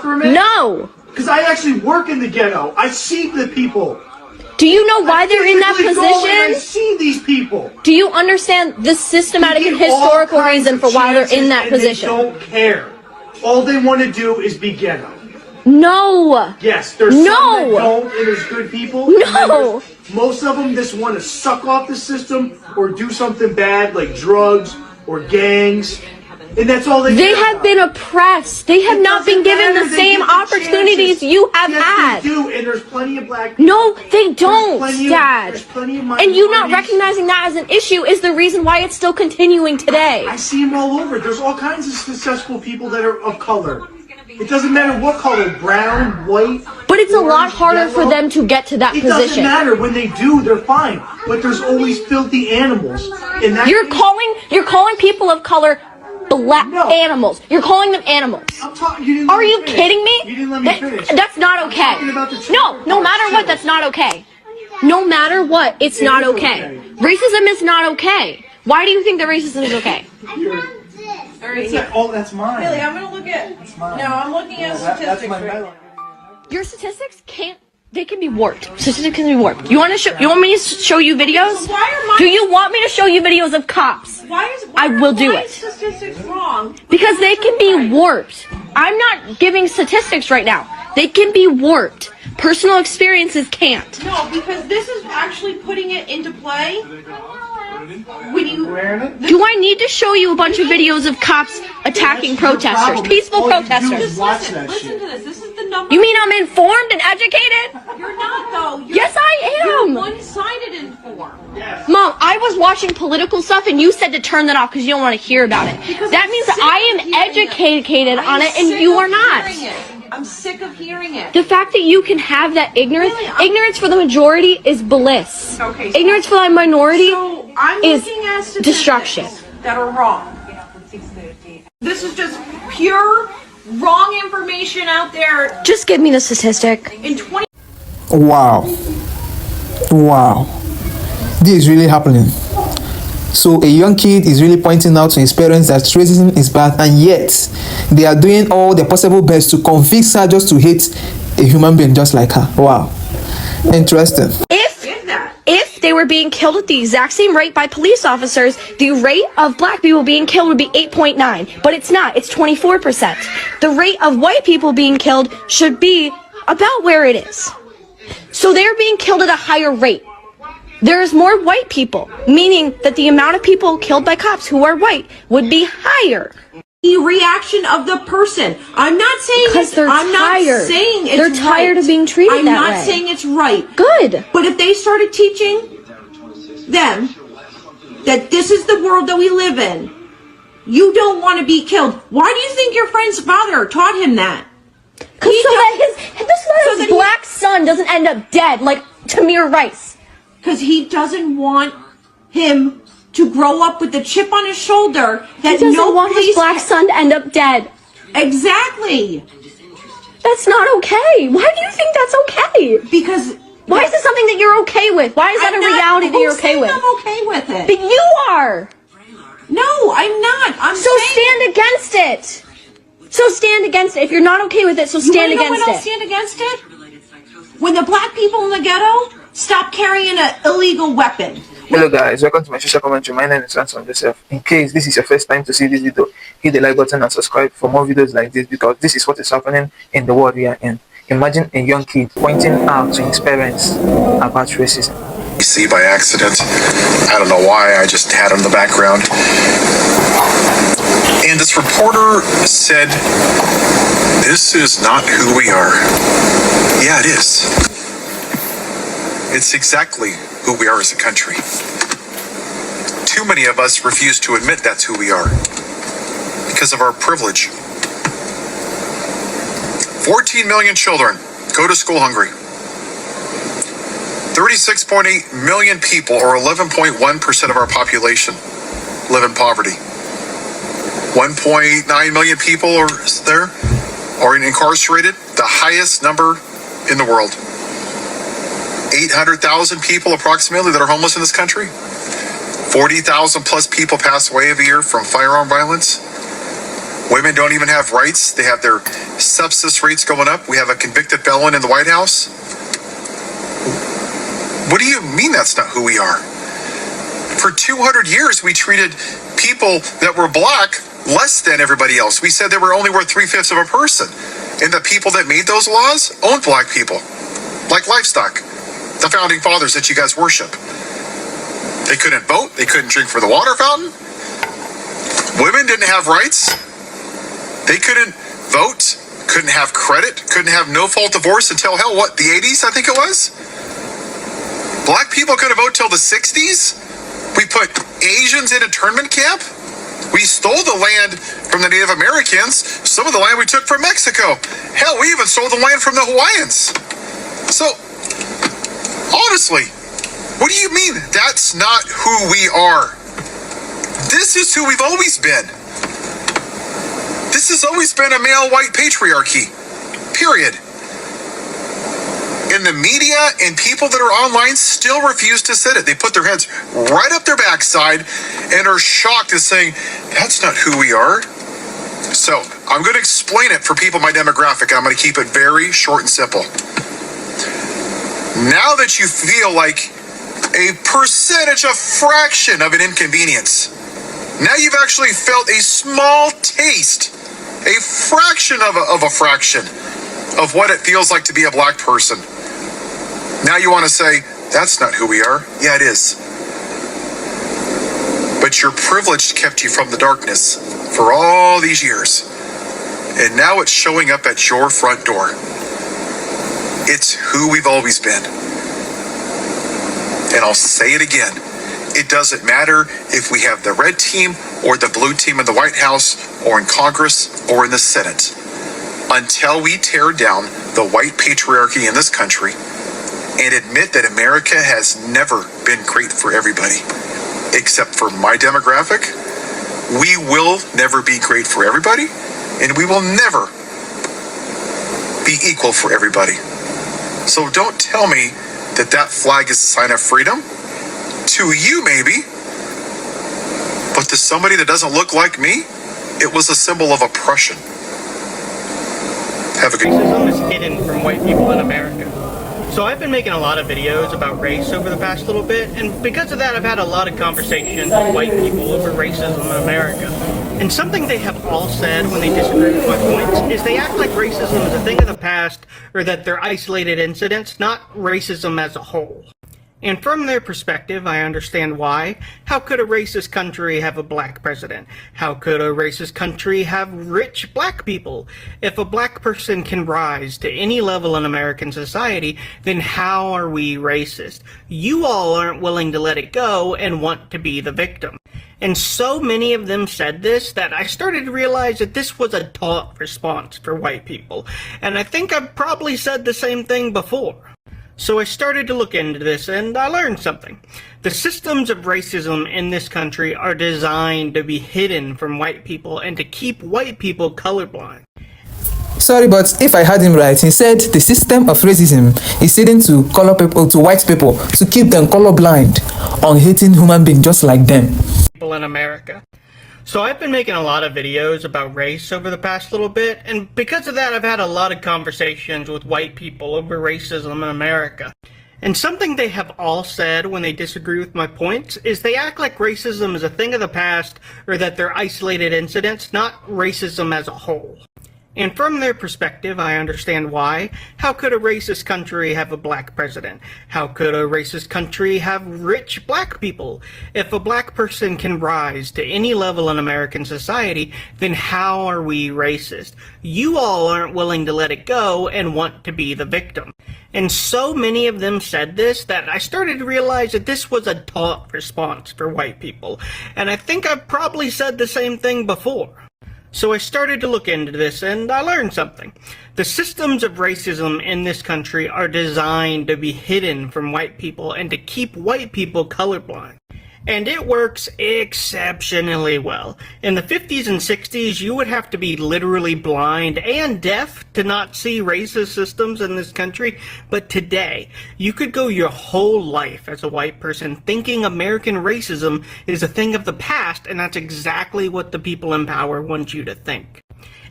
for a minute? No. Because I actually work in the ghetto. I see the people. Do you know why they're in that I position? see these people. Do you understand the systematic and historical reason for why they're in that position? They don't care. All they want to do is be ghetto. No. Yes, there's some that don't, and there's good people. No. Most of them just want to suck off the system or do something bad like drugs or gangs. And that's all they have been oppressed. They have not been given the same opportunities you have had. They do, and there's plenty of black people. No, they don't, Dad. There's plenty of and you not recognizing that as an issue is the reason why it's still continuing today. I see them all over. There's all kinds of successful people that are of color. It doesn't matter what color, brown, white. But it's a lot harder for them to get to that position. It doesn't matter. When they do, they're fine. But there's always filthy animals. And you're calling people of color black animals. You're calling them animals. Are you kidding me? You didn't let me finish. That's not okay. No matter what, that's not okay. No matter what, it's not okay. Racism is not okay. Why do you think that racism is okay? Oh, that's mine. Haley, I'm gonna look at. No, I'm looking at statistics. Right. Your statistics they can be warped. Statistics can be warped. You want me to show you videos? So why are Do you want me to show you videos of cops? I will do it. Statistics wrong? Because they can be warped. I'm not giving statistics right now. They can be warped. Personal experiences can't. No, because this is actually putting it into play. Do I need to show you a bunch of videos of cops attacking protesters, peaceful protesters? Listen to this. This is the number. You mean I'm informed and educated? You're not, though. Yes, I am. You're one-sided informed. Yes. Mom, I was watching political stuff and you said to turn that off because you don't want to hear about it. That means that I am educated on it and you are not. I'm sick of hearing it. The fact that you can have that ignorance for the majority is bliss. Okay, ignorance for the minority is destruction. That are wrong. This is just pure wrong information out there. Just give me the statistic. In 20. Wow. This is really happening. So a young kid is really pointing out to his parents that racism is bad, and yet they are doing all their possible best to convince her just to hate a human being just like her. Wow. Interesting. If they were being killed at the exact same rate by police officers, the rate of black people being killed would be 8.9. But it's not. It's 24%. The rate of white people being killed should be about where it is. So they're being killed at a higher rate. There's more white people, meaning that the amount of people killed by cops who are white would be higher. The reaction of the person. I'm not saying I'm not saying it's They're tired of being treated I'm that not way. saying it's right. Good. But if they started teaching them that this is the world that we live in, you don't want to be killed. Why do you think your friend's father taught him that? So his black son doesn't end up dead like Tamir Rice. Because he doesn't want him to grow up with the chip on his shoulder that he doesn't want his black son to end up dead. Exactly. That's not okay. Why do you think that's okay? Because why is it something that you're okay with? Why is that a reality that you're okay with? I'm okay with it. But you are. No, I'm not. Stand against it. So stand against it. If you're not okay with it, so stand against it. You know when I'll stand against it? When the black people in the ghetto stop carrying an illegal weapon. Hello guys, welcome to my social commentary. My name is Ransom Joseph. In case this is your first time to see this video, hit the like button and subscribe for more videos like this, because this is what is happening in the world we are in. Imagine a young kid pointing out to his parents about racism. You see by accident. I don't know why, I just had it in the background. And this reporter said, "This is not who we are." Yeah, it is. It's exactly who we are as a country. Too many of us refuse to admit that's who we are because of our privilege. 14 million children go to school hungry. 36.8 million people, or 11.1% of our population, live in poverty. 1.9 million people are incarcerated, the highest number in the world. 800,000 people approximately that are homeless in this country. 40,000 plus people pass away every year from firearm violence. Women don't even have rights. They have their sepsis rates going up. We have a convicted felon in the White House. What do you mean that's not who we are? For 200 years, we treated people that were black less than everybody else. We said they were only worth 3/5 of a person. And the people that made those laws owned black people, like livestock, the founding fathers that you guys worship. They couldn't vote. They couldn't drink from the water fountain. Women didn't have rights. They couldn't vote, couldn't have credit, couldn't have no-fault divorce until, hell, what, the 80s, I think it was? Black people couldn't vote till the 60s? We put Asians in internment camp? We stole the land from the Native Americans. Some of the land we took from Mexico. Hell, we even stole the land from the Hawaiians. So, honestly, what do you mean that's not who we are? This is who we've always been. This has always been a male white patriarchy. Period. And the media and people that are online still refuse to sit it. They put their heads right up their backside and are shocked and saying, that's not who we are. So I'm going to explain it for people in my demographic. I'm going to keep it very short and simple. Now that you feel like a percentage, a fraction of an inconvenience, now you've actually felt a small taste, a fraction of a fraction of what it feels like to be a black person. Now you want to say, that's not who we are. Yeah, it is. But your privilege kept you from the darkness for all these years. And now it's showing up at your front door. It's who we've always been. And I'll say it again. It doesn't matter if we have the red team or the blue team in the White House or in Congress or in the Senate. Until we tear down the white patriarchy in this country and admit that America has never been great for everybody, except for my demographic, we will never be great for everybody, and we will never be equal for everybody. So don't tell me that that flag is a sign of freedom. To you, maybe. But to somebody that doesn't look like me, it was a symbol of oppression. Have a good Racism is hidden from white people in America. So I've been making a lot of videos about race over the past little bit, and because of that I've had a lot of conversations with white people over racism in America. And something they have all said when they disagree with my points is they act like racism is a thing of the past, or that they're isolated incidents, not racism as a whole. And from their perspective, I understand why. How could a racist country have a black president? How could a racist country have rich black people? If a black person can rise to any level in American society, then how are we racist? You all aren't willing to let it go and want to be the victim. And so many of them said this that I started to realize that this was a taught response for white people. And I think I've probably said the same thing before. So I started to look into this and I learned something. The systems of racism in this country are designed to be hidden from white people and to keep white people colorblind. Sorry, but if I heard him right, he said the system of racism is hidden to color people, to white people, to keep them colorblind on hating human beings just like them. People in America. So I've been making a lot of videos about race over the past little bit, and because of that I've had a lot of conversations with white people over racism in America. And something they have all said when they disagree with my points is they act like racism is a thing of the past, or that they're isolated incidents, not racism as a whole. And from their perspective, I understand why. How could a racist country have a black president? How could a racist country have rich black people? If a black person can rise to any level in American society, then how are we racist? You all aren't willing to let it go and want to be the victim. And so many of them said this that I started to realize that this was a taught response for white people. And I think I've probably said the same thing before. So I started to look into this and I learned something. The systems of racism in this country are designed to be hidden from white people and to keep white people colorblind. And it works exceptionally well. In the 50s and 60s, you would have to be literally blind and deaf to not see racist systems in this country. But today, you could go your whole life as a white person thinking American racism is a thing of the past, and that's exactly what the people in power want you to think.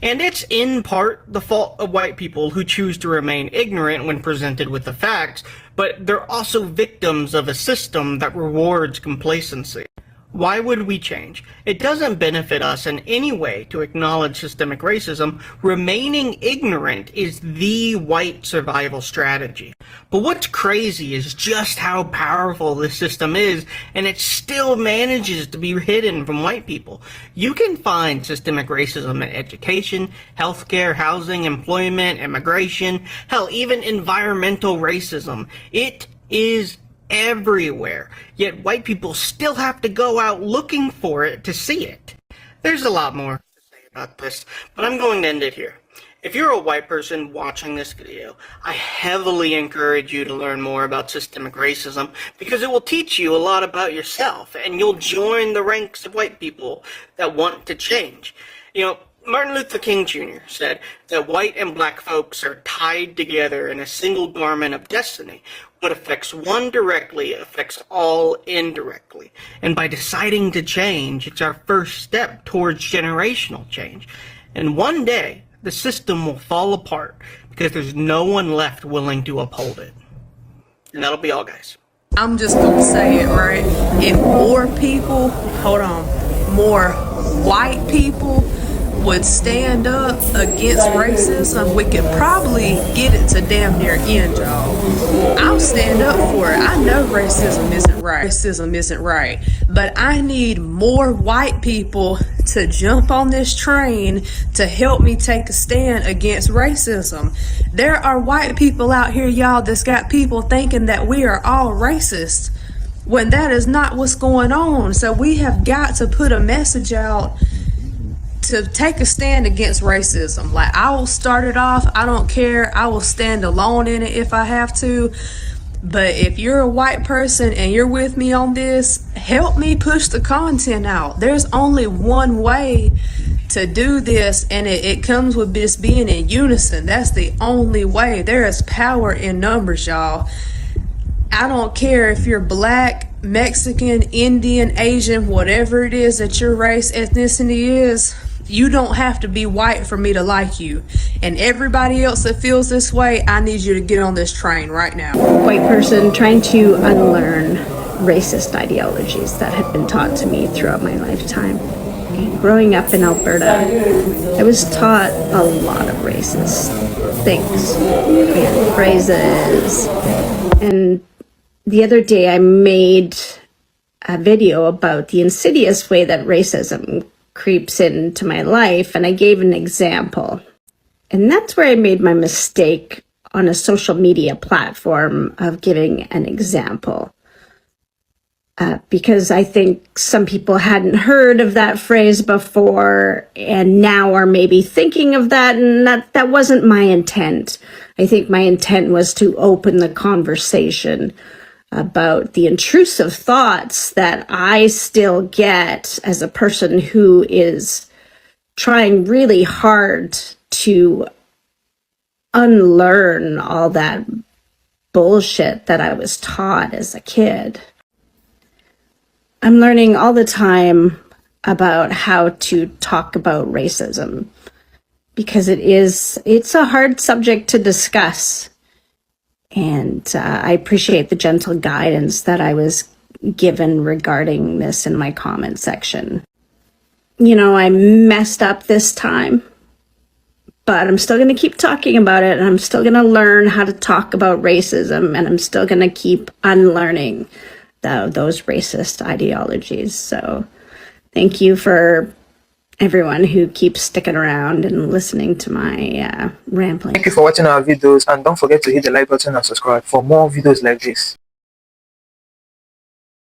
And it's in part the fault of white people who choose to remain ignorant when presented with the facts, but they're also victims of a system that rewards complacency. Why would we change? It doesn't benefit us in any way to acknowledge systemic racism. Remaining ignorant is the white survival strategy. But what's crazy is just how powerful this system is, and it still manages to be hidden from white people. You can find systemic racism in education, healthcare, housing, employment, immigration, hell, even environmental racism. It is everywhere, yet white people still have to go out looking for it to see it. There's a lot more to say about this, but I'm going to end it here. If you're a white person watching this video, I heavily encourage you to learn more about systemic racism because it will teach you a lot about yourself, and you'll join the ranks of white people that want to change. You know, Martin Luther King Jr. said that white and black folks are tied together in a single garment of destiny. What affects one directly affects all indirectly. And by deciding to change, it's our first step towards generational change. And one day, the system will fall apart because there's no one left willing to uphold it. And that'll be all, guys. I'm just gonna say it, right? If more people, more white people would stand up against racism, we could probably get it to damn near end, y'all. I'll stand up for it. I know racism isn't right. Racism isn't right. But I need more white people to jump on this train to help me take a stand against racism. There are white people out here, y'all, that's got people thinking that we are all racist, when that is not what's going on. So we have got to put a message out to take a stand against racism. Like, I will start it off. I don't care. I will stand alone in it if I have to. But if you're a white person and you're with me on this, help me push the content out. There's only one way to do this, and it comes with this being in unison. That's the only way. There is power in numbers, y'all. I don't care if you're black, Mexican, Indian, Asian, whatever it is that your race, ethnicity is. You don't have to be white for me to like you. And everybody else that feels this way, I need you to get on this train right now. White person trying to unlearn racist ideologies that had been taught to me throughout my lifetime. Growing up in Alberta, I was taught a lot of racist things and phrases. And the other day I made a video about the insidious way that racism creeps into my life, and I gave an example. And that's where I made my mistake on a social media platform of giving an example. Because I think some people hadn't heard of that phrase before and now are maybe thinking of that, and that wasn't my intent. I think my intent was to open the conversation about the intrusive thoughts that I still get as a person who is trying really hard to unlearn all that bullshit that I was taught as a kid. I'm learning all the time about how to talk about racism because it's a hard subject to discuss. And I appreciate the gentle guidance that I was given regarding this in my comment section. You know, I messed up this time, but I'm still going to keep talking about it, and I'm still going to learn how to talk about racism, and I'm still going to keep unlearning those racist ideologies. So thank you for everyone who keeps sticking around and listening to my rambling. Thank you for watching our videos, and don't forget to hit the like button and subscribe for more videos like this.